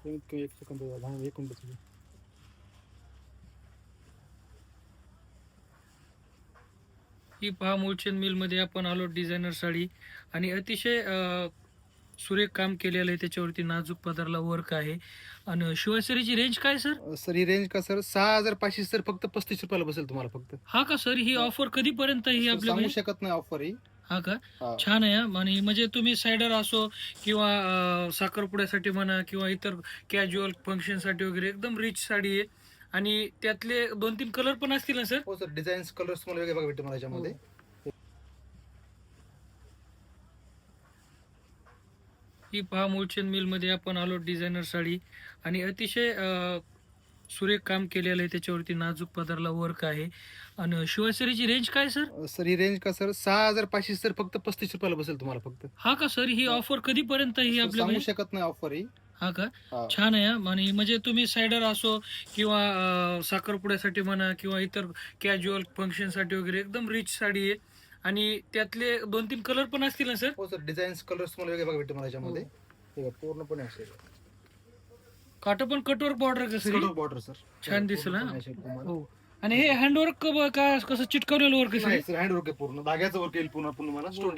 कमीत कमी 1 सेकंद झाला, 1 मिनिट झाली. ही पहा मूळचंद मिलमध्ये आपण आलो डिझायनर साडी आणि अतिशय सुरेख काम केलेलं आहे. त्याच्यावरती नाजूक पदरला वर्क आहे. आणि शिवासरीची रेंज काय सर? सर ही रेंज का सर 6,500 सर फक्त 35 रुपयाला बसेल तुम्हाला फक्त. हा का सर? ही ऑफर कधीपर्यंत ही सर आपल्या सांगू शकत नाही ऑफर ही. हा का? हा. छान आहे हा. आणि म्हणजे तुम्ही सायडर असो किंवा साखरपुड्यासाठी म्हणा किंवा इतर कॅज्युअल फंक्शनसाठी वगैरे एकदम रिच साडी आहे. आणि त्यातले 2-3 कलर पण असतील ना सर? हो सर, डिझाईन्स कलर्स तुम्हाला वेगळे बघा भेटतील मला याच्यामध्ये. ही पहा मूळचंद मिलमध्ये आपण आलो डिझायनर साडी आणि अतिशय सुरेख काम केलेलं आहे. त्याच्यावरती नाजूक पदरला वर्क आहे. आणि शिवासरीची रेंज काय सर? सर ही रेंज का सर 6,500 सर फक्त 35 रुपयाला बसेल तुम्हाला फक्त. हा का सर? ही ऑफर कधीपर्यंत ही सर आपल्या सांगू शकत नाही ऑफर ही. हा का? हा. छान आहे हा. आणि म्हणजे तुम्ही सायडर असो किंवा साखरपुड्यासाठी म्हणा किंवा इतर कॅज्युअल फंक्शनसाठी वगैरे एकदम रिच साडी आहे. आणि त्यातले 2-3 कलर पण असतील ना सर? हो सर, डिझाईन्स कलर्स तुम्हाला वेगळे बघा भेटतील मला याच्यामध्ये. हे बघा, पूर्णपणे असेल काटा पण कटवर बॉर्डर कसं बॉर्डर सर. छान दिसेल हा. पूर्णपणे असेल तुम्हाला. हो. आणि हे हँडवर्क का कसं चिटकवलेलं वर्क नाही सर, हँड वर्क आहे पूर्ण, धाग्याचं वर्क येईल पूर्ण मला. स्टोन